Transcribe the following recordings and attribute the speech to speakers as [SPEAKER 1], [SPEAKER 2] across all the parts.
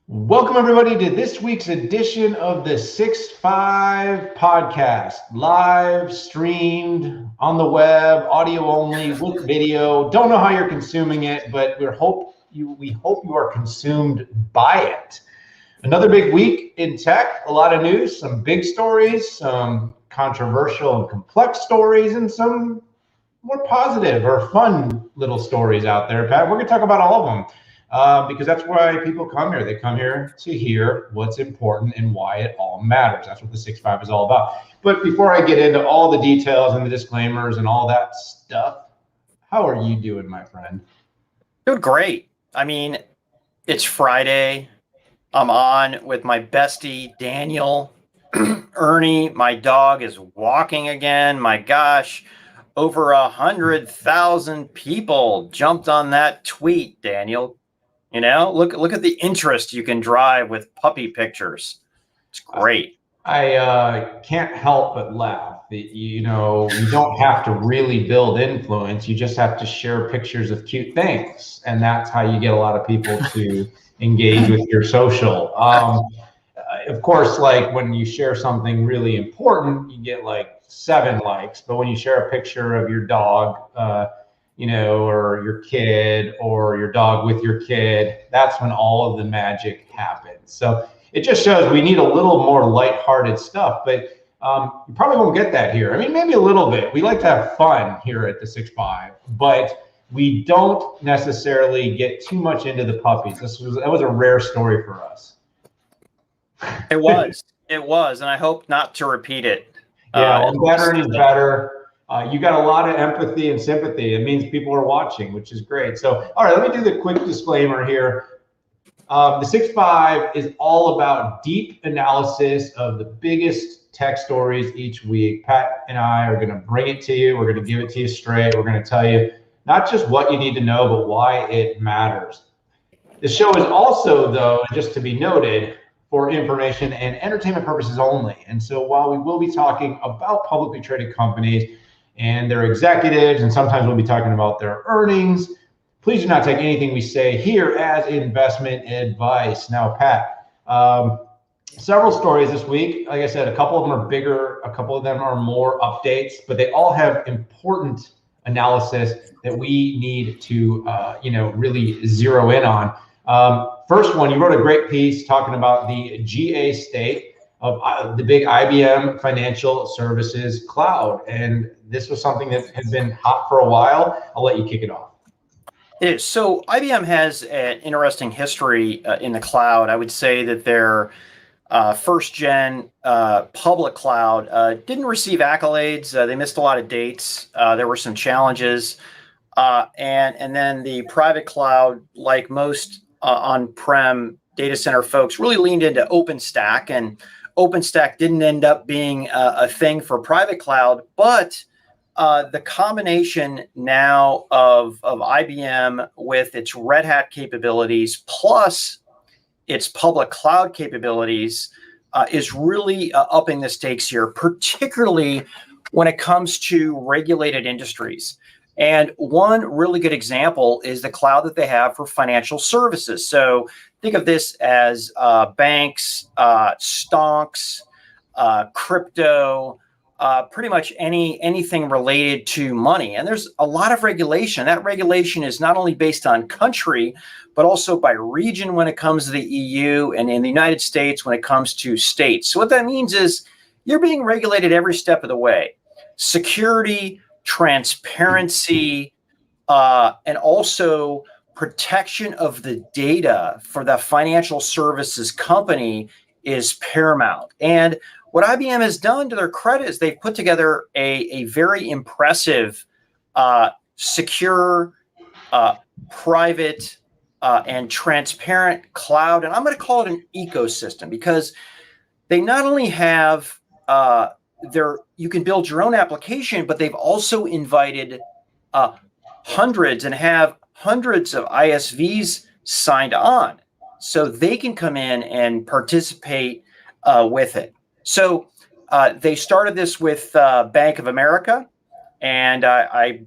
[SPEAKER 1] Welcome, everybody, to this week's edition of the 6-5 podcast, live streamed on the web, audio only with video. Don't know how you're consuming it, but we hope you are consumed by it. Another big week in tech, a lot of news, some big stories, some controversial and complex stories, and some more positive or fun little stories out there, Pat. We're going to talk about all of them. Because that's why people come here. They come here to hear what's important and why it all matters. That's what the 6-5 is all about. But before I get into all the details and the disclaimers and all that stuff, how are you doing, my friend?
[SPEAKER 2] Doing great. I mean, it's Friday. I'm on with my bestie, Daniel. Ernie, my dog, is walking again. My gosh, over 100,000 people jumped on that tweet, Daniel. You know, look at the interest you can drive with puppy pictures. It's great.
[SPEAKER 1] I can't help but laugh. You don't have to really build influence. You just have to share pictures of cute things. And that's how you get a lot of people to engage with your social. Of course, like when you share something really important, you get like 7 likes. But when you share a picture of your dog, or your kid or your dog with your kid, that's when all of the magic happens. So it just shows we need a little more lighthearted stuff, but you probably won't get that here. I mean, maybe a little bit. We like to have fun here at the 6-5, but we don't necessarily get too much into the puppies. That was a rare story for us.
[SPEAKER 2] It was, and I hope not to repeat it.
[SPEAKER 1] Yeah, better is better. You got a lot of empathy and sympathy. It means people are watching, which is great. So, all right, let me do the quick disclaimer here. The 6-5 is all about deep analysis of the biggest tech stories each week. Pat and I are going to bring it to you. We're going to give it to you straight. We're going to tell you not just what you need to know, but why it matters. The show is also, though, just to be noted, for information and entertainment purposes only. And so while we will be talking about publicly traded companies and their executives, and sometimes we'll be talking about their earnings, please do not take anything we say here as investment advice. Now, Pat, several stories this week. Like I said, a couple of them are bigger, a couple of them are more updates, but they all have important analysis that we need to, really zero in on. First one, you wrote a great piece talking about the GA state of the big IBM Financial Services Cloud. And this was something that has been hot for a while. I'll let you kick it off.
[SPEAKER 2] It is. So IBM has an interesting history in the cloud. I would say that their first-gen public cloud didn't receive accolades. They missed a lot of dates. There were some challenges. And then the private cloud, like most on-prem data center folks, really leaned into OpenStack, and OpenStack didn't end up being a thing for private cloud, but the combination now of IBM with its Red Hat capabilities plus its public cloud capabilities is really upping the stakes here, particularly when it comes to regulated industries. And one really good example is the cloud that they have for financial services. So think of this as banks, stonks, crypto, pretty much anything related to money. And there's a lot of regulation. That regulation is not only based on country, but also by region when it comes to the EU, and in the United States when it comes to states. So what that means is you're being regulated every step of the way. Security, transparency, and also protection of the data for the financial services company is paramount. And what IBM has done, to their credit, is they've put together a very impressive, secure, private, and transparent cloud. And I'm going to call it an ecosystem, because they not only have you can build your own application, but they've also invited hundreds and have hundreds of ISVs signed on, so they can come in and participate with it. So they started this with Bank of America, and I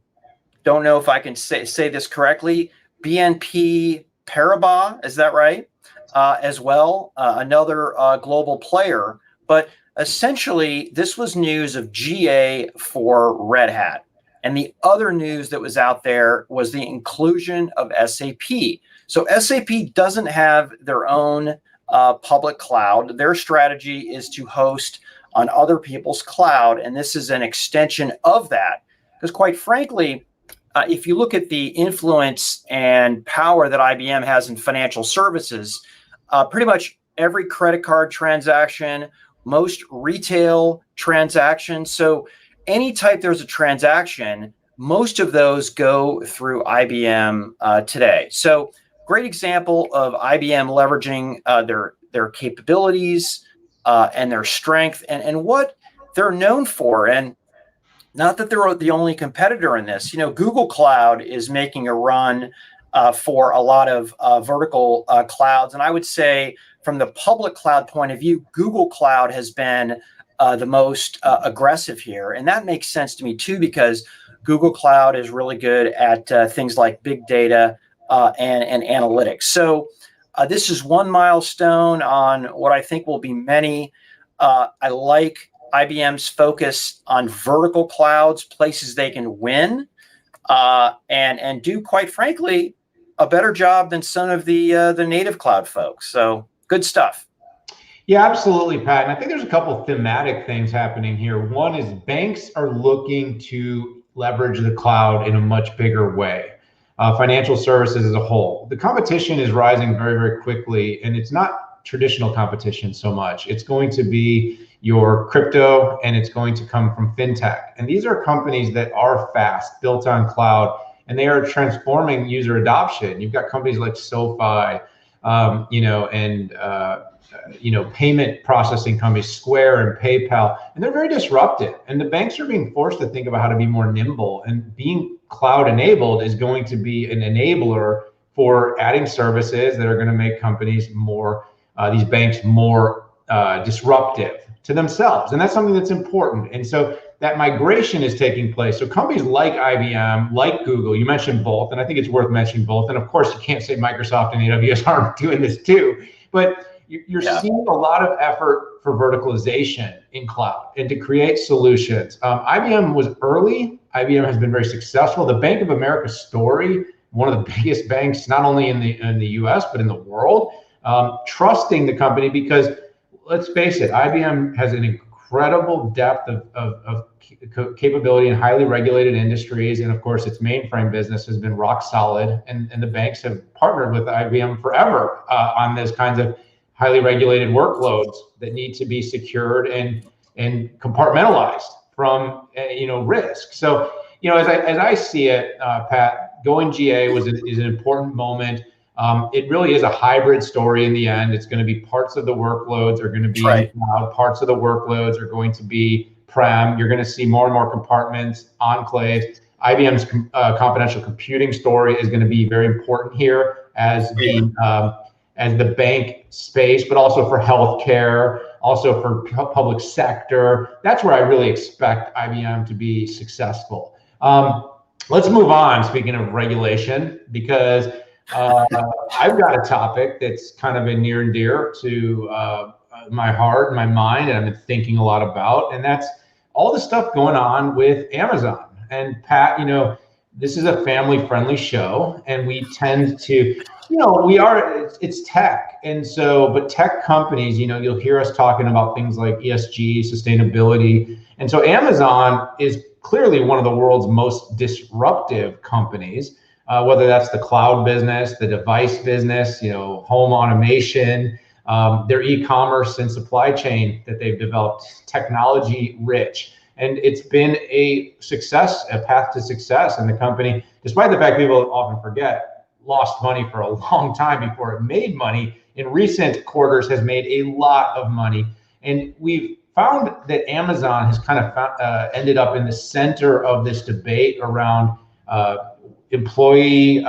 [SPEAKER 2] don't know if I can say this correctly, BNP Paribas, is that right? As well, another global player. But essentially, this was news of GA for Red Hat. And the other news that was out there was the inclusion of SAP. So SAP doesn't have their own public cloud. Their strategy is to host on other people's cloud. And this is an extension of that. Because quite frankly, if you look at the influence and power that IBM has in financial services, pretty much every credit card transaction, most retail transactions. So any type there's a transaction, most of those go through IBM today. So great example of IBM leveraging their capabilities and their strength and what they're known for. And not that they're the only competitor in this. Google Cloud is making a run for a lot of vertical clouds. And I would say from the public cloud point of view, Google Cloud has been the most aggressive here. And that makes sense to me too, because Google Cloud is really good at things like big data and analytics. So this is one milestone on what I think will be many. I like IBM's focus on vertical clouds, places they can win, and do, quite frankly, a better job than some of the native cloud folks. So good stuff.
[SPEAKER 1] Yeah, absolutely, Pat. And I think there's a couple of thematic things happening here. One is banks are looking to leverage the cloud in a much bigger way. Financial services as a whole. The competition is rising very, very quickly, and it's not traditional competition so much. It's going to be your crypto, and it's going to come from fintech. And these are companies that are fast, built on cloud, and they are transforming user adoption. You've got companies like SoFi, payment processing companies, Square and PayPal, and they're very disruptive. And the banks are being forced to think about how to be more nimble, and being cloud enabled is going to be an enabler for adding services that are going to make companies more, these banks more disruptive to themselves. And that's something that's important. And so that migration is taking place. So companies like IBM, like Google, you mentioned both, and I think it's worth mentioning both. And of course, you can't say Microsoft and AWS aren't doing this too, but you're seeing a lot of effort for verticalization in cloud and to create solutions. IBM was early. IBM has been very successful. The Bank of America story, one of the biggest banks, not only in the US, but in the world, trusting the company because, let's face it, IBM has an incredible depth of capability in highly regulated industries. And of course, its mainframe business has been rock solid. And the banks have partnered with IBM forever on those kinds of highly regulated workloads that need to be secured and compartmentalized from risk. So as I see it, Pat, going GA is an important moment. It really is a hybrid story in the end. It's going to be parts of the workloads are going to be in cloud, parts of the workloads are going to be prem. You're going to see more and more compartments, enclaves. IBM's confidential computing story is going to be very important here as the bank space, but also for healthcare, also for public sector. That's where I really expect IBM to be successful. Let's move on, speaking of regulation, because I've got a topic that's kind of a near and dear to my heart and my mind, and I've been thinking a lot about, and that's all the stuff going on with Amazon. And Pat, this is a family-friendly show, and we tend to, it's tech. And so, but tech companies, you'll hear us talking about things like ESG, sustainability. And so Amazon is clearly one of the world's most disruptive companies, whether that's the cloud business, the device business, home automation, their e-commerce and supply chain that they've developed, technology rich. And it's been a success, a path to success. And the company, despite the fact people often forget, lost money for a long time before it made money. In recent quarters, has made a lot of money. And we've found that Amazon has kind of ended up in the center of this debate around employee,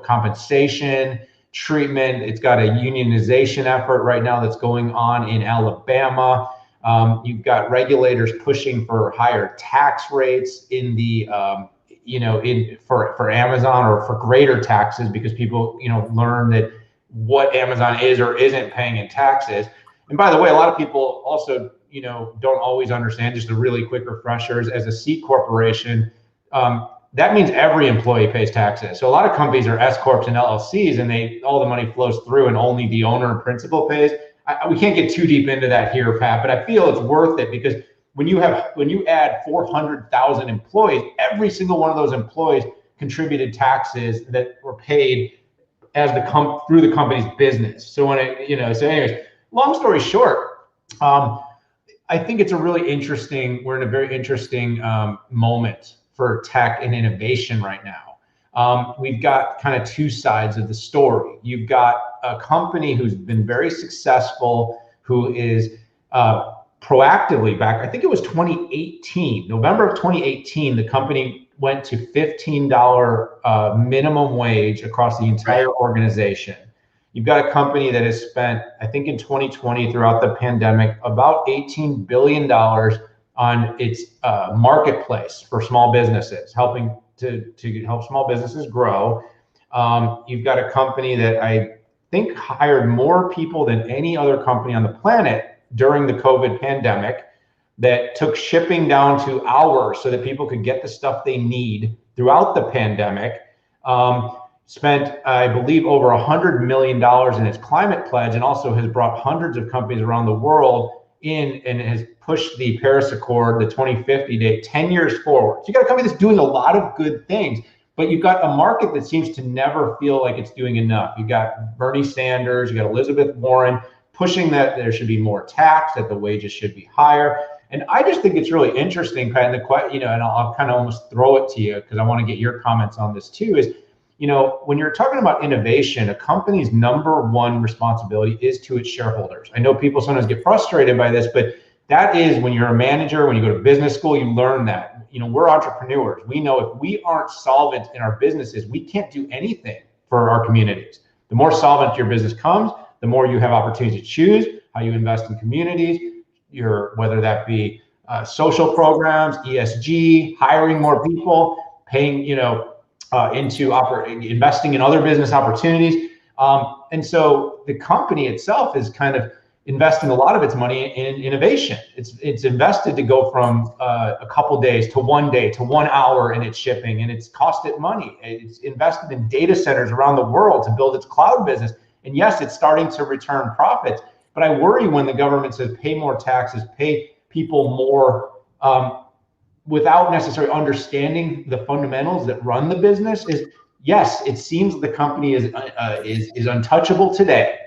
[SPEAKER 1] compensation, treatment. It's got a unionization effort right now that's going on in Alabama. You've got regulators pushing for higher tax rates in the for Amazon, or for greater taxes, because people, learn that what Amazon is or isn't paying in taxes. And by the way, a lot of people also, don't always understand. Just a really quick refreshers, as a C corporation, that means every employee pays taxes. So a lot of companies are S corps and LLCs, and all the money flows through, and only the owner and principal pays. We can't get too deep into that here, Pat, but I feel it's worth it, because when you add 400,000 employees, every single one of those employees contributed taxes that were paid as through the company's business. So so anyways, long story short, I think it's we're in a very interesting moment for tech and innovation right now. We've got kind of two sides of the story. You've got a company who's been very successful, who is proactively back. I think it was 2018, November of 2018, the company went to $15 minimum wage across the entire organization. You've got a company that has spent, I think in 2020, throughout the pandemic, about $18 billion on its marketplace for small businesses, helping to help small businesses grow. You've got a company that I think hired more people than any other company on the planet during the COVID pandemic, that took shipping down to hours so that people could get the stuff they need throughout the pandemic. Spent, I believe, over $100 million in its climate pledge, and also has brought hundreds of companies around the world in, and has pushed the Paris Accord, the 2050 date, 10 years forward. So you got a company that's doing a lot of good things, but you've got a market that seems to never feel like it's doing enough. You got Bernie Sanders, you got Elizabeth Warren pushing that there should be more tax, that the wages should be higher. And I just think it's really interesting, Pat, and I'll kind of almost throw it to you, because I want to get your comments on this too, is, when you're talking about innovation, a company's number one responsibility is to its shareholders. I know people sometimes get frustrated by this, but that is, when you're a manager, when you go to business school, you learn that. We're entrepreneurs. We know if we aren't solvent in our businesses, we can't do anything for our communities. The more solvent your business comes, the more you have opportunities to choose how you invest in communities, whether that be social programs, ESG, hiring more people, paying, investing in other business opportunities. And so the company itself is kind of investing a lot of its money in innovation. It's invested to go from a couple days to 1 day to 1 hour in its shipping, and it's cost it money. It's invested in data centers around the world to build its cloud business. And yes, it's starting to return profits, but I worry when the government says pay more taxes, pay people more, without necessarily understanding the fundamentals that run the business. Yes, it seems the company is untouchable today,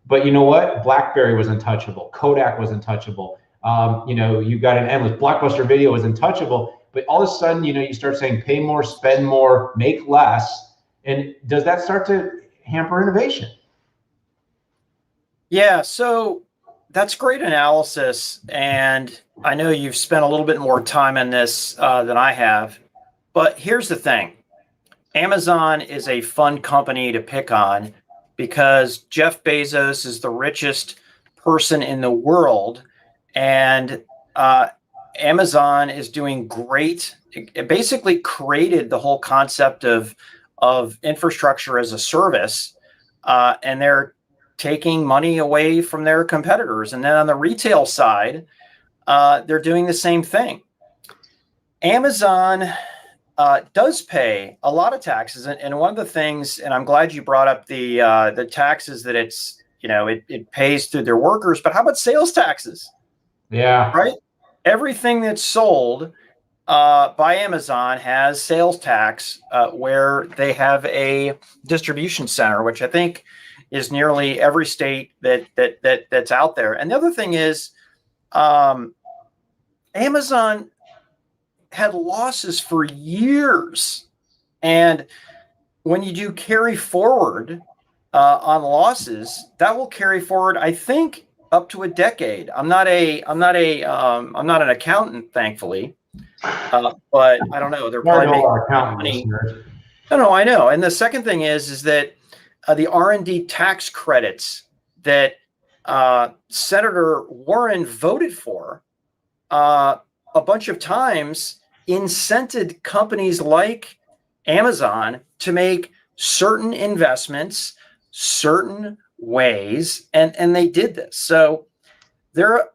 [SPEAKER 1] but you know what? BlackBerry was untouchable. Kodak was untouchable. You got an endless. Blockbuster Video was untouchable, but all of a sudden, you start saying pay more, spend more, make less, and does that start to hamper innovation?
[SPEAKER 2] Yeah, so that's great analysis, and I know you've spent a little bit more time on this than I have, but here's the thing. Amazon is a fun company to pick on because Jeff Bezos is the richest person in the world, and Amazon is doing great. It basically created the whole concept of infrastructure as a service, and they're taking money away from their competitors. And then on the retail side, they're doing the same thing. Amazon does pay a lot of taxes, and one of the things, and I'm glad you brought up the taxes that it pays through their workers. But how about sales taxes?
[SPEAKER 1] Yeah,
[SPEAKER 2] right. Everything that's sold by Amazon has sales tax where they have a distribution center, which I think is nearly every state that's out there. And the other thing is, Amazon had losses for years, and when you do carry forward on losses, that will carry forward, I think, up to a decade. I'm not an accountant, thankfully, but I don't know. They're probably making money. No, I know. And the second thing is that the R&D tax credits that Senator Warren voted for a bunch of times incented companies like Amazon to make certain investments certain ways, and they did this. So they're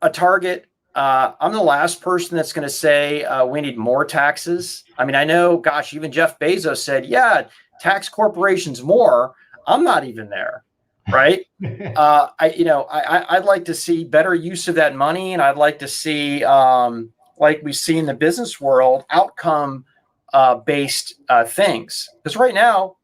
[SPEAKER 2] a target. I'm the last person that's going to say we need more taxes. I mean, I know, gosh, even Jeff Bezos said, yeah, tax corporations more. I'm not even there, right? I'd like to see better use of that money, and I'd like to see, like we see in the business world, outcome based things. Because right now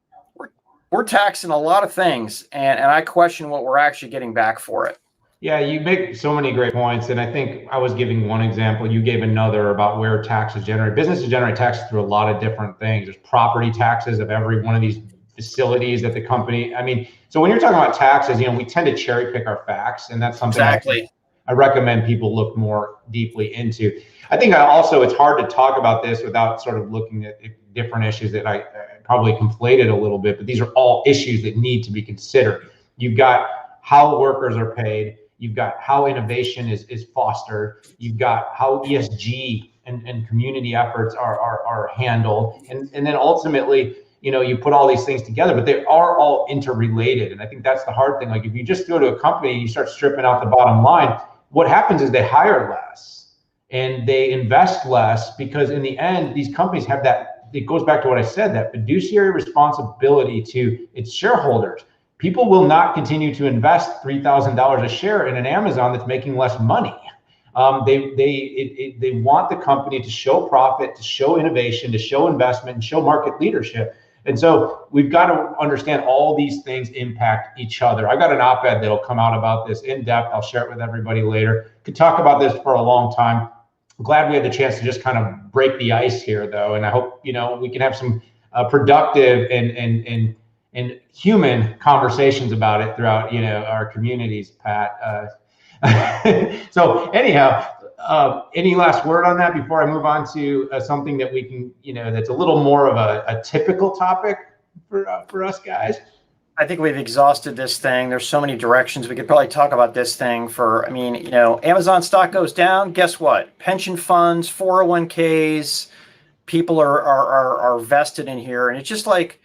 [SPEAKER 2] we're taxing a lot of things, and I question what we're actually getting back for it.
[SPEAKER 1] Yeah, you make so many great points. And I think I was giving one example. You gave another about where taxes generate. Businesses generate taxes through a lot of different things. There's property taxes of every one of these facilities that the company, I mean, so when you're talking about taxes, we tend to cherry pick our facts. And that's something
[SPEAKER 2] exactly
[SPEAKER 1] I recommend people look more deeply into. I think also it's hard to talk about this without sort of looking at different issues that I probably conflated a little bit, but these are all issues that need to be considered. You've got how workers are paid. You've got how innovation is fostered. You've got how ESG and community efforts are handled. And then ultimately, you put all these things together, but they are all interrelated. And I think that's the hard thing. Like if you just go to a company and you start stripping out the bottom line, what happens is they hire less and they invest less, because in the end, these companies have that, it goes back to what I said, that fiduciary responsibility to its shareholders. People will not continue to invest $3,000 a share in an Amazon that's making less money. They want the company to show profit, to show innovation, to show investment, and show market leadership. And so we've got to understand all these things impact each other. I've got an op-ed that'll come out about this in depth. I'll share it with everybody later. Could talk about this for a long time. I'm glad we had the chance to just kind of break the ice here, though. And I hope, we can have some productive and human conversations about it throughout, our communities, Pat. So anyhow, any last word on that before I move on to something that we can, that's a little more of a typical topic for us guys?
[SPEAKER 2] I think we've exhausted this thing. There's so many directions we could probably talk about this thing for. I mean, Amazon stock goes down. Guess what? Pension funds, 401ks, people are vested in here, and it's just like,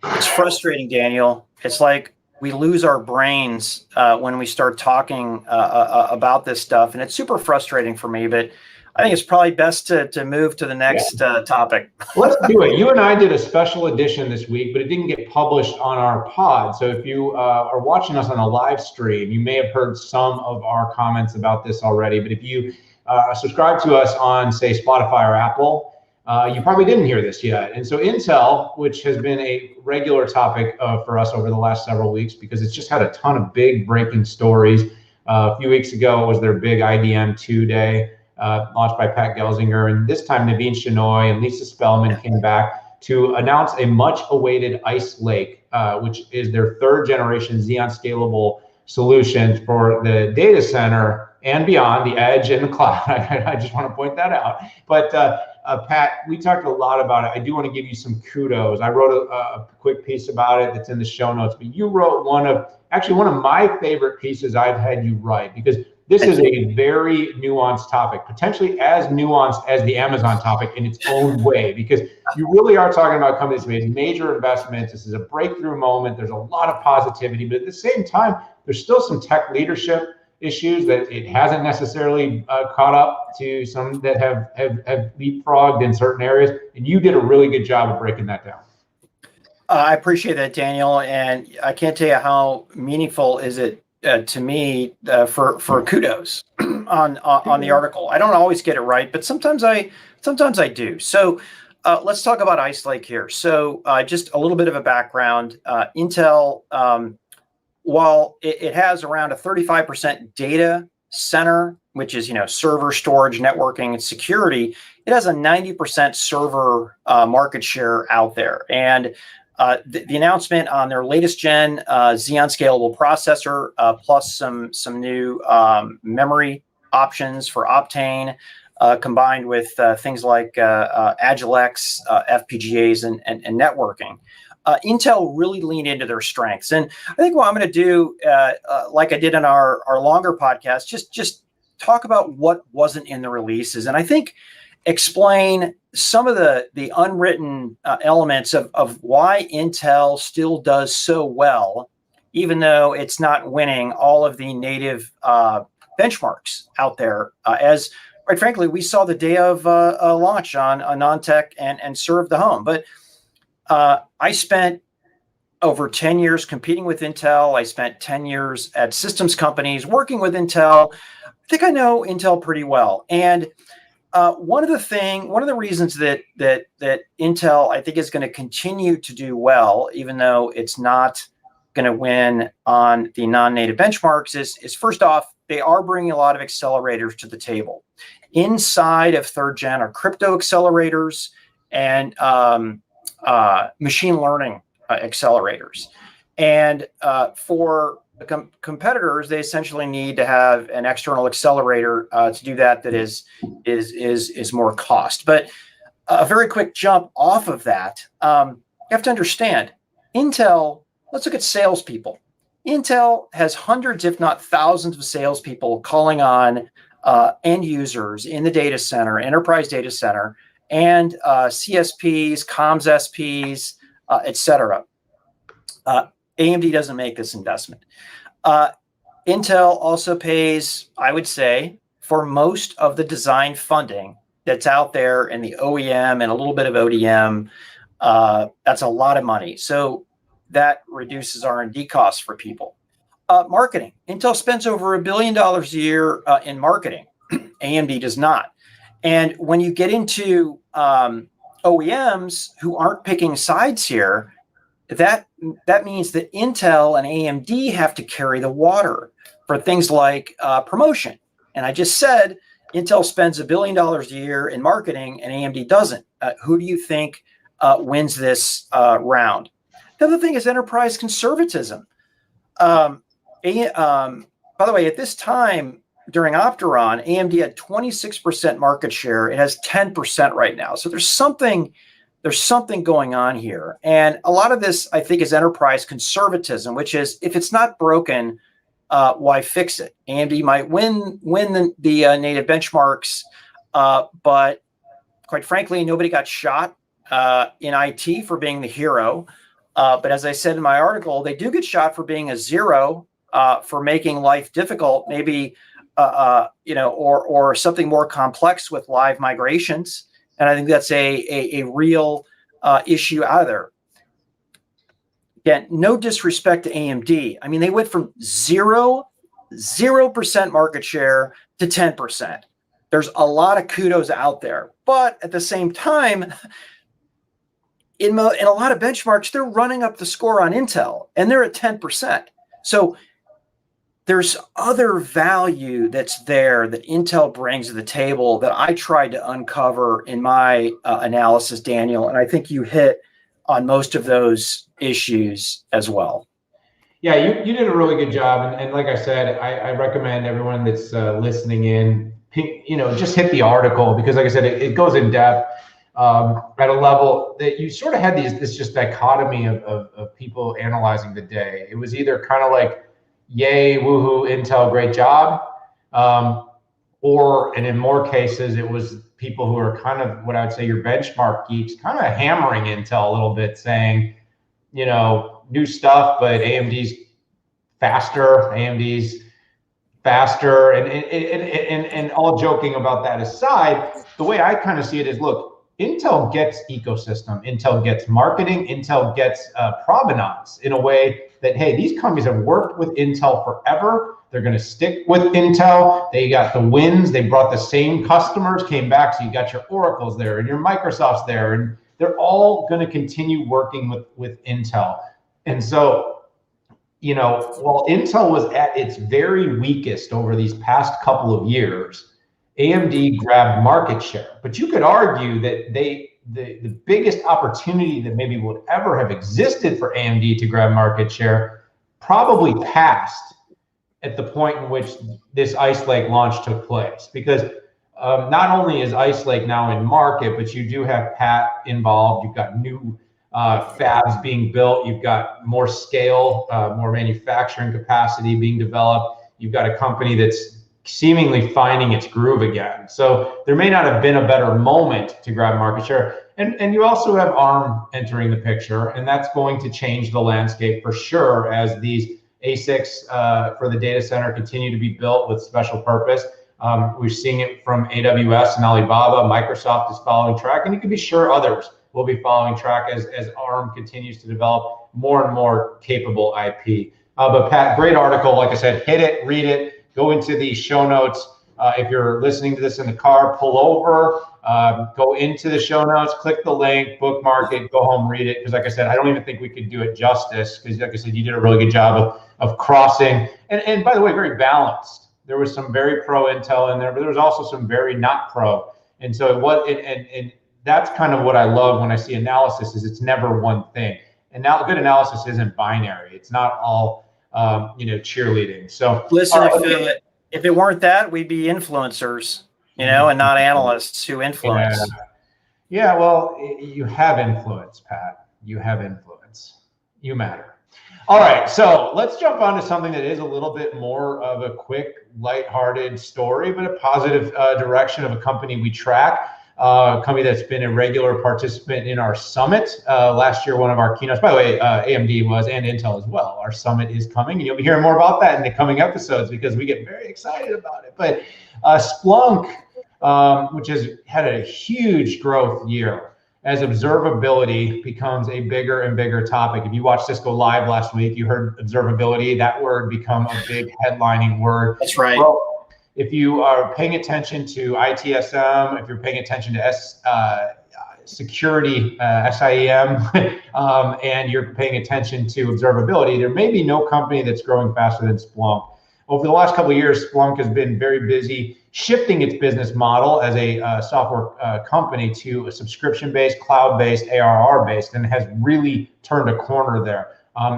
[SPEAKER 2] it's frustrating, Daniel. It's like we lose our brains when we start talking about this stuff, and it's super frustrating for me. But I think it's probably best to move to the next topic.
[SPEAKER 1] Let's do it. You and I did a special edition this week, but it didn't get published on our pod. So if you are watching us on a live stream, you may have heard some of our comments about this already. But if you subscribe to us on, say, Spotify or Apple, you probably didn't hear this yet. And so Intel, which has been a regular topic for us over the last several weeks, because it's just had a ton of big breaking stories. A few weeks ago was their big IBM 2 day, launched by Pat Gelsinger. And this time Navin Shenoy and Lisa Spellman came back to announce a much awaited Ice Lake, which is their 3rd generation Xeon scalable solution for the data center and beyond, the edge and the cloud. I just want to point that out. But Pat, we talked a lot about it. I do want to give you some kudos. I wrote a quick piece about it that's in the show notes, but you wrote one of my favorite pieces I've had you write, because this is a very nuanced topic, potentially as nuanced as the Amazon topic in its own way, because you really are talking about companies that made major investments. This is a breakthrough moment. There's a lot of positivity, but at the same time, there's still some tech leadership issues that it hasn't necessarily caught up to, some that have leapfrogged in certain areas. And you did a really good job of breaking that down.
[SPEAKER 2] I appreciate that, Daniel. And I can't tell you how meaningful is it to me for kudos on the article. I don't always get it right, but sometimes I do. So let's talk about Ice Lake here. So just a little bit of a background. Intel, while it has around a 35% data center, which is server, storage, networking, and security, it has a 90% server market share out there. And the announcement on their latest gen Xeon scalable processor, plus some new memory options for Optane, combined with things like Agilex, FPGAs, and networking. Intel really leaned into their strengths. And I think what I'm going to do, like I did in our longer podcast, just talk about what wasn't in the releases, and I think explain some of the unwritten elements of why Intel still does so well, even though it's not winning all of the native benchmarks out there. As quite frankly, we saw the day of launch on non-tech and served the home. But I spent over 10 years competing with Intel. I spent 10 years at systems companies working with Intel. I think I know Intel pretty well. And one of the reasons that Intel, I think, is going to continue to do well, even though it's not going to win on the non-native benchmarks, is first off, they are bringing a lot of accelerators to the table. Inside of third gen are crypto accelerators and machine learning accelerators. And for the competitors, they essentially need to have an external accelerator to do that is more cost. But a very quick jump off of that, you have to understand, Intel, let's look at salespeople. Intel has hundreds, if not thousands, of salespeople calling on end users in the data center, enterprise data center, and CSPs, comms SPs, et cetera. AMD doesn't make this investment. Intel also pays, I would say, for most of the design funding that's out there in the OEM and a little bit of ODM. That's a lot of money. So that reduces R&D costs for people. Marketing. Intel spends over $1 billion a year in marketing. AMD does not. And when you get into OEMs who aren't picking sides here, that means that Intel and AMD have to carry the water for things like promotion. And I just said Intel spends $1 billion a year in marketing and AMD doesn't. Who do you think wins this round? The other thing is enterprise conservatism. By the way, at this time during Opteron, AMD had 26% market share. It has 10% right now. So there's something going on here. And a lot of this, I think, is enterprise conservatism, which is if it's not broken, why fix it? AMD might win the native benchmarks, but quite frankly, nobody got shot in IT for being the hero. But as I said in my article, they do get shot for being a zero, for making life difficult, maybe, or something more complex with live migrations. And I think that's a real issue out of there. Again, no disrespect to AMD. I mean, they went from 0% market share to 10%. There's a lot of kudos out there. But at the same time, in a lot of benchmarks, they're running up the score on Intel, and they're at 10%. So there's other value that's there that Intel brings to the table that I tried to uncover in my analysis, Daniel, and I think you hit on most of those issues as well.
[SPEAKER 1] Yeah, you did a really good job, and like I said, I recommend everyone that's listening in, just hit the article, because like I said, it goes in depth at a level that you sort of had this just dichotomy of people analyzing the day. It was either kind of like, yay, woohoo, Intel, great job. And in more cases, it was people who are kind of what I would say your benchmark geeks, kind of hammering Intel a little bit, saying, new stuff, but AMD's faster, and all joking about that aside, the way I kind of see it is, look, Intel gets ecosystem, Intel gets marketing, Intel gets provenance in a way that, hey, these companies have worked with Intel forever. They're going to stick with Intel. They got the wins. They brought the same customers, came back. So you got your Oracles there and your Microsofts there, and they're all going to continue working with Intel. And so, while Intel was at its very weakest over these past couple of years, AMD grabbed market share. But you could argue that the biggest opportunity that maybe would ever have existed for AMD to grab market share probably passed at the point in which this Ice Lake launch took place. Because not only is Ice Lake now in market, but you do have Pat involved. You've got new fabs being built. You've got more scale, more manufacturing capacity being developed. You've got a company that's seemingly finding its groove again. So there may not have been a better moment to grab market share. And you also have ARM entering the picture, and that's going to change the landscape for sure as these ASICs for the data center continue to be built with special purpose. We're seeing it from AWS and Alibaba. Microsoft is following track, and you can be sure others will be following track as ARM continues to develop more and more capable IP. But Pat, great article. Like I said, hit it, read it, go into the show notes. If you're listening to this in the car, pull over, go into the show notes, click the link, bookmark it, go home, read it. Because like I said, I don't even think we could do it justice. Because like I said, you did a really good job of crossing. And by the way, very balanced. There was some very pro Intel in there, but there was also some very not pro. And so and that's kind of what I love when I see analysis is it's never one thing. And now good analysis isn't binary. It's not all cheerleading. So
[SPEAKER 2] listen, if it weren't that, we'd be influencers, and not analysts who influence.
[SPEAKER 1] Yeah, well, you have influence, Pat. You have influence. You matter. All right, so let's jump on to something that is a little bit more of a quick, lighthearted story, but a positive direction of a company we track. A company that's been a regular participant in our summit. Last year, one of our keynotes, by the way, AMD was, and Intel as well. Our summit is coming, and you'll be hearing more about that in the coming episodes because we get very excited about it. But Splunk, which has had a huge growth year as observability becomes a bigger and bigger topic. If you watched Cisco Live last week, you heard observability, that word become a big headlining word.
[SPEAKER 2] That's right.
[SPEAKER 1] Well, if you are paying attention to ITSM, if you're paying attention to security, SIEM, and you're paying attention to observability, there may be no company that's growing faster than Splunk. Over the last couple of years, Splunk has been very busy shifting its business model as a software company to a subscription-based, cloud-based, ARR-based, and has really turned a corner there.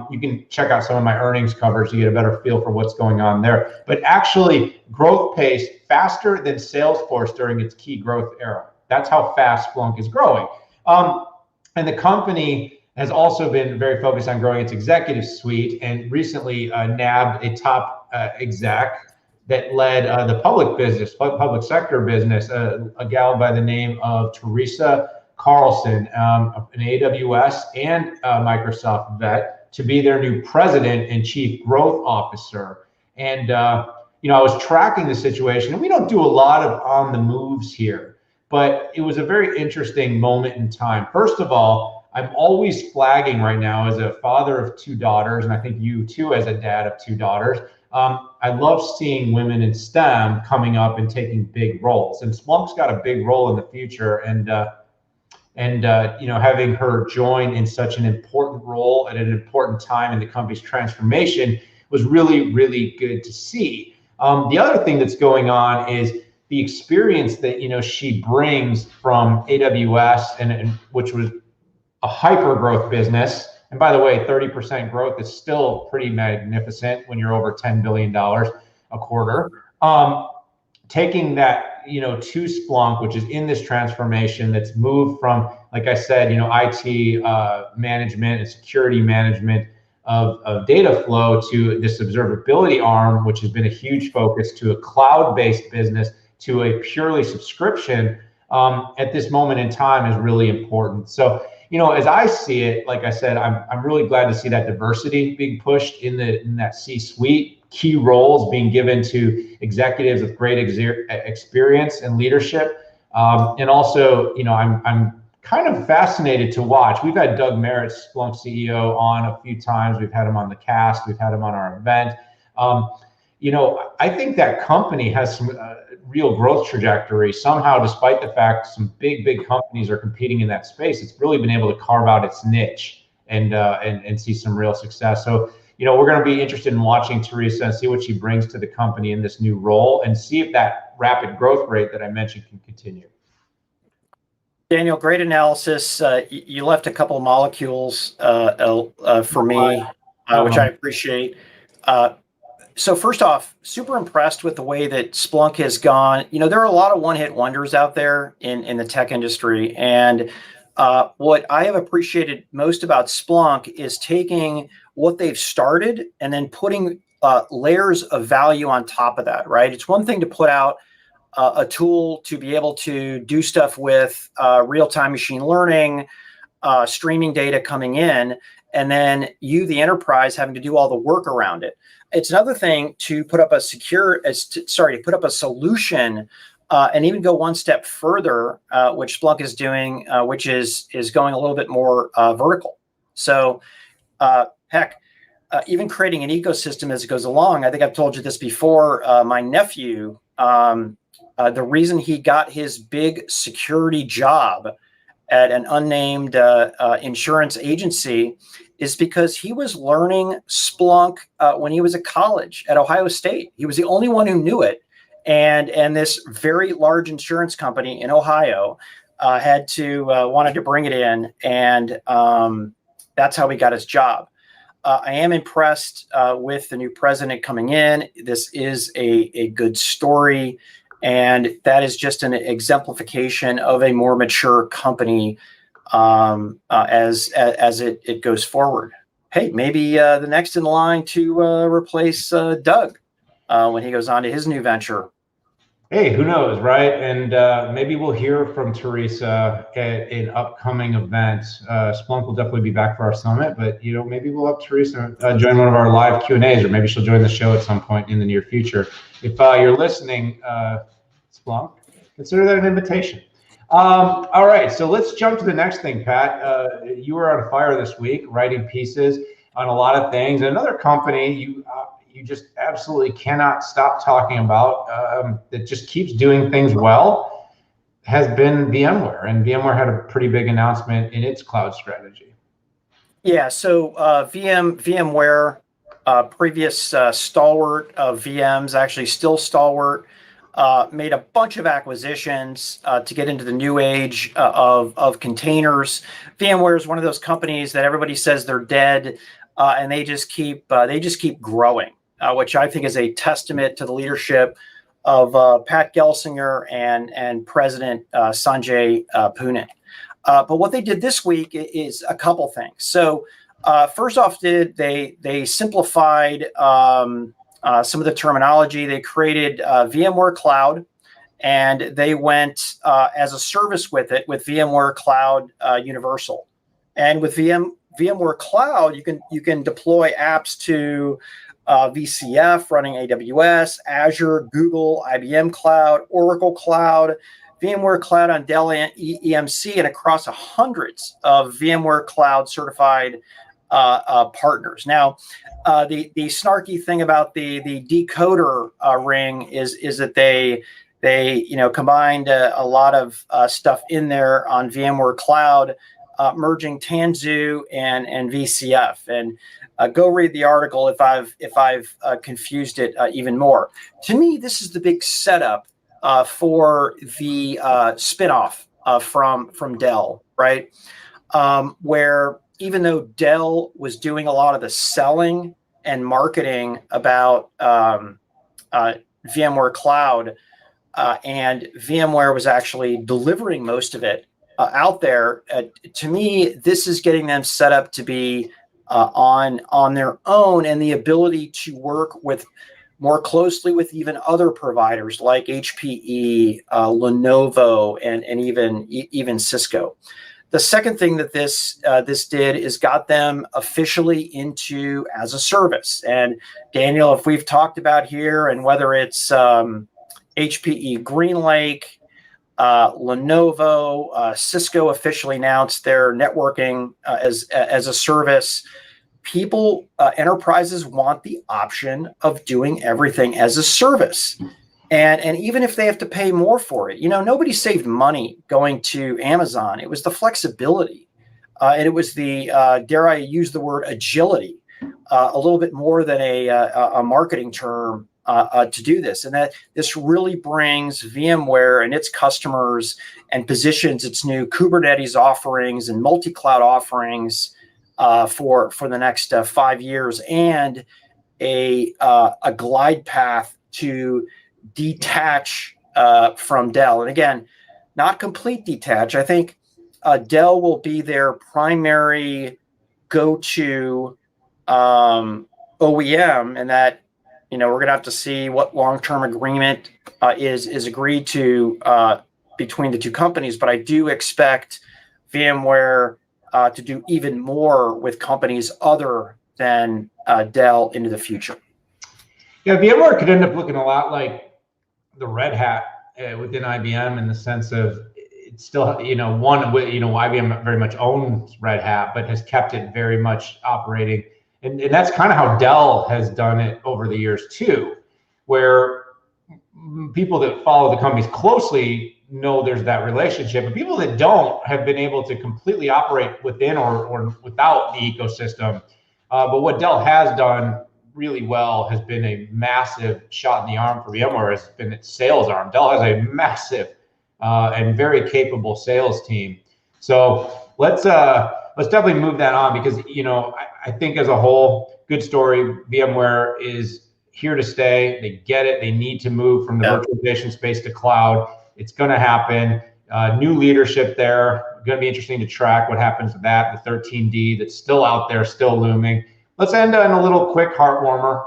[SPEAKER 1] You can check out some of my earnings covers to get a better feel for what's going on there. But actually, growth pace faster than Salesforce during its key growth era. That's how fast Splunk is growing. And the company has also been very focused on growing its executive suite and recently nabbed a top exec that led the public sector business, a gal by the name of Teresa Carlson, an AWS and Microsoft vet, to be their new president and chief growth officer. And I was tracking the situation, and we don't do a lot of on the moves here, but it was a very interesting moment in time. First of all, I'm always flagging right now as a father of two daughters, and I think you too as a dad of two daughters. I love seeing women in STEM coming up and taking big roles, and Splunk's got a big role in the future. And having her join in such an important role at an important time in the company's transformation was really, really good to see. The other thing that's going on is the experience that she brings from AWS, and which was a hyper growth business. And by the way, 30% growth is still pretty magnificent when you're over $10 billion a quarter. Taking that to Splunk, which is in this transformation that's moved from, like I said, IT management and security management of data flow to this observability arm, which has been a huge focus, to a cloud-based business, to a purely subscription at this moment in time is really important. So, as I see it, like I said, I'm really glad to see that diversity being pushed in that C-suite, key roles being given to executives with great experience and leadership. And also, I'm kind of fascinated to watch. We've had Doug Merritt, Splunk CEO, on a few times. We've had him on the cast. We've had him on our event. I think that company has some real growth trajectory somehow, despite the fact some big companies are competing in that space. It's really been able to carve out its niche and see some real success. So, we're going to be interested in watching Teresa and see what she brings to the company in this new role and see if that rapid growth rate that I mentioned can continue.
[SPEAKER 2] Daniel, great analysis. You left a couple of molecules for me, which I appreciate. So first off, super impressed with the way that Splunk has gone. There are a lot of one-hit wonders out there in the tech industry. And what I have appreciated most about Splunk is taking what they've started and then putting layers of value on top of that, right? It's one thing to put out a tool to be able to do stuff with real-time machine learning, streaming data coming in, and then you, the enterprise, having to do all the work around it. It's another thing to put up a solution and even go one step further, which Splunk is doing, which is going a little bit more vertical. So, even creating an ecosystem as it goes along. I think I've told you this before. My nephew, the reason he got his big security job at an unnamed insurance agency is because he was learning Splunk when he was at college at Ohio State. He was the only one who knew it. And this very large insurance company in Ohio wanted to bring it in. And that's how he got his job. I am impressed with the new president coming in. This is a good story. And that is just an exemplification of a more mature company as it goes forward. Hey, maybe the next in line to replace Doug when he goes on to his new venture.
[SPEAKER 1] Hey, who knows, right? And maybe we'll hear from Teresa at an upcoming event. Splunk will definitely be back for our summit, but maybe we'll have Teresa join one of our live Q&As, or maybe she'll join the show at some point in the near future. If you're listening, Splunk, consider that an invitation. All right, so let's jump to the next thing, Pat. You were on fire this week, writing pieces on a lot of things. Another company you just absolutely cannot stop talking about that just keeps doing things well has been VMware. And VMware had a pretty big announcement in its cloud strategy.
[SPEAKER 2] Yeah, so VMware, previous stalwart of VMs, actually still stalwart, made a bunch of acquisitions to get into the new age of containers. VMware is one of those companies that everybody says they're dead, and they just keep growing, which I think is a testament to the leadership of Pat Gelsinger and President Sanjay Punin. But what they did this week is a couple things. So first off, they simplified some of the terminology. They created VMware Cloud, and they went as a service with it with VMware Cloud Universal. And with VMware Cloud, you can deploy apps to VCF running AWS, Azure, Google, IBM Cloud, Oracle Cloud, VMware Cloud on Dell EMC, and across hundreds of VMware Cloud certified partners. Now, the snarky thing about the Decoder ring is that they combined a lot of stuff in there on VMware Cloud, merging Tanzu and VCF. And go read the article if I've confused it even more. To me, this is the big setup for the spinoff from Dell, right? Where even though Dell was doing a lot of the selling and marketing about VMware Cloud, and VMware was actually delivering most of it out there, to me, this is getting them set up to be on their own, and the ability to work with more closely with even other providers like HPE, Lenovo, and even Cisco. The second thing that this did is got them officially into as a service. And Daniel, if we've talked about here, and whether it's HPE GreenLake, Lenovo, Cisco officially announced their networking as a service. Enterprises want the option of doing everything as a service. And even if they have to pay more for it, nobody saved money going to Amazon. It was the flexibility. And it was the, dare I use the word, agility, a little bit more than a marketing term to do this. And that this really brings VMware and its customers and positions its new Kubernetes offerings and multi-cloud offerings for the next 5 years, and a glide path to detach from Dell. And again, not complete detach. I think Dell will be their primary go-to OEM, and that we're going to have to see what long-term agreement is agreed to between the two companies. But I do expect VMware to do even more with companies other than Dell into the future.
[SPEAKER 1] Yeah, VMware could end up looking a lot like the Red Hat within IBM, in the sense of it's still, IBM very much owns Red Hat, but has kept it very much operating. And that's kind of how Dell has done it over the years too, where people that follow the companies closely know there's that relationship, but people that don't have been able to completely operate within or without the ecosystem. But what Dell has done really well has been a massive shot in the arm for VMware, has been its sales arm. Dell has a massive and very capable sales team. So let's definitely move that on, because I think as a whole, good story. VMware is here to stay. They get it. They need to move from the virtualization space to cloud. It's going to happen. New leadership there. Going to be interesting to track what happens with that. The 13D that's still out there, still looming. Let's end on a little quick heart warmer.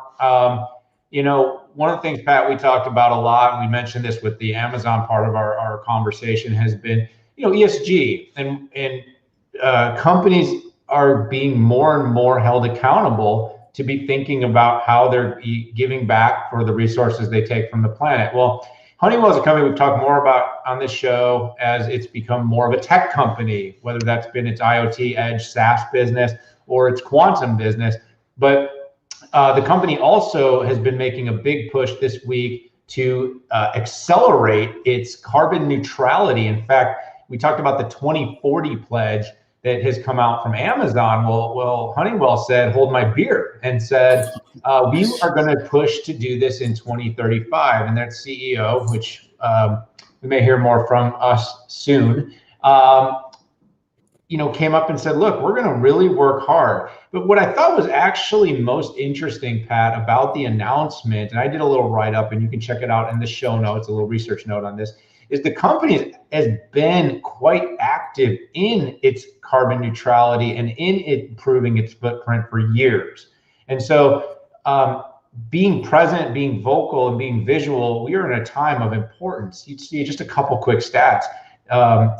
[SPEAKER 1] One of the things, Pat, we talked about a lot, and we mentioned this with the Amazon part of our conversation, has been, ESG, and companies are being more and more held accountable to be thinking about how they're giving back for the resources they take from the planet. Well, Honeywell is a company we've talked more about on this show as it's become more of a tech company, whether that's been its IoT edge SaaS business or its quantum business. But the company also has been making a big push this week to accelerate its carbon neutrality. In fact, we talked about the 2040 pledge that has come out from Amazon. Well, Honeywell said, hold my beer, and said, we are going to push to do this in 2035. And their CEO, which we may hear more from us soon, came up and said, look, we're going to really work hard. But what I thought was actually most interesting, Pat, about the announcement, and I did a little write-up, and you can check it out in the show notes, a little research note on this, is the company has been quite active in its carbon neutrality and in improving its footprint for years. And so being present, being vocal, and being visual, we are in a time of importance. You'd see just a couple quick stats.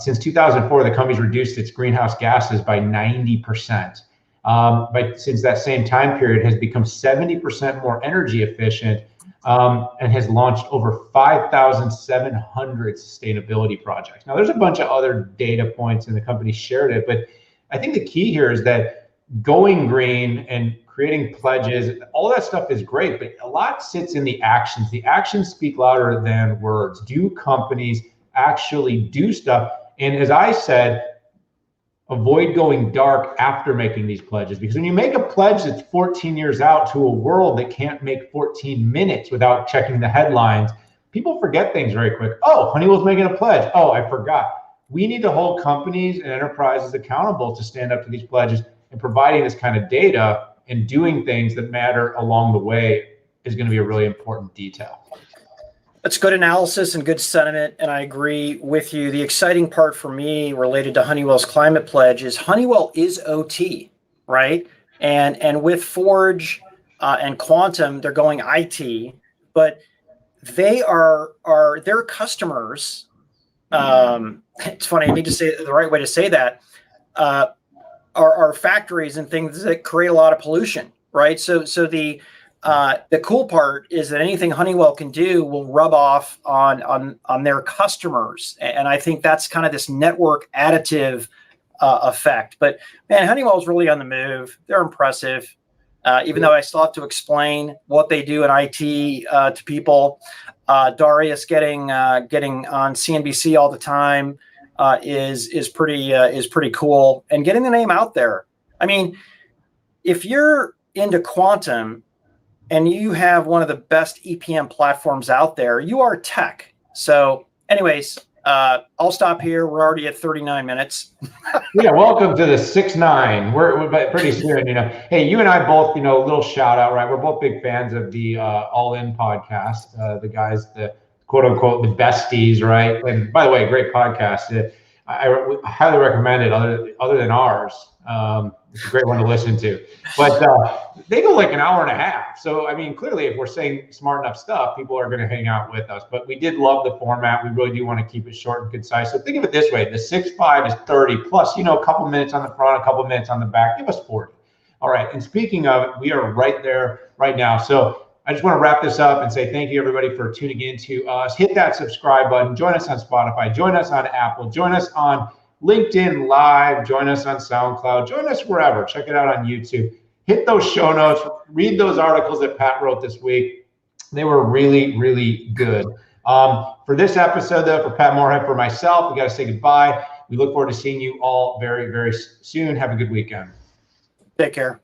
[SPEAKER 1] Since 2004, the company's reduced its greenhouse gases by 90%. But since that same time period, has become 70% more energy efficient, and has launched over 5,700 sustainability projects. Now, there's a bunch of other data points, and the company shared it, but I think the key here is that going green and creating pledges, all that stuff is great, but a lot sits in the actions. The actions speak louder than words. Do companies actually do stuff? And as I said, avoid going dark after making these pledges, because when you make a pledge that's 14 years out to a world that can't make 14 minutes without checking the headlines, people forget things very quick. Oh, Honeywell's making a pledge. Oh, I forgot. We need to hold companies and enterprises accountable to stand up to these pledges, and providing this kind of data and doing things that matter along the way is going to be a really important detail.
[SPEAKER 2] That's good analysis and good sentiment, and I agree with you. The exciting part for me related to Honeywell's climate pledge is Honeywell is OT, right? And with Forge and Quantum, they're going IT, but they are their customers. It's funny, I need to say the right way to say that. Are factories and things that create a lot of pollution, right? So the cool part is that anything Honeywell can do will rub off on their customers, and I think that's kind of this network additive effect. But man, Honeywell's really on the move. They're impressive, even though I still have to explain what they do in IT to people. Darius getting on CNBC all the time is pretty cool, and getting the name out there. I mean, if you're into quantum and you have one of the best EPM platforms out there, you are tech. So anyways, I'll stop here. We're already at 39 minutes.
[SPEAKER 1] Yeah, welcome to the 6-9. We're pretty soon, Hey, you and I both, a little shout out, right? We're both big fans of the All In podcast. The guys, the quote unquote, the besties, right? And by the way, great podcast. I highly recommend it other than ours. It's a great one to listen to. But they go like an hour and a half. So, I mean, clearly, if we're saying smart enough stuff, people are going to hang out with us. But we did love the format. We really do want to keep it short and concise. So think of it this way. The 6.5 is 30 plus, a couple minutes on the front, a couple minutes on the back. Give us 40. All right. And speaking of it, we are right there right now. So I just want to wrap this up and say thank you, everybody, for tuning in to us. Hit that subscribe button. Join us on Spotify. Join us on Apple. Join us on LinkedIn Live. Join us on SoundCloud. Join us wherever. Check it out on YouTube. Hit those show notes. Read those articles that Pat wrote this week. They were really, really good. For this episode, though, for Pat Moorhead, for myself, we got to say goodbye. We look forward to seeing you all very, very soon. Have a good weekend.
[SPEAKER 2] Take care.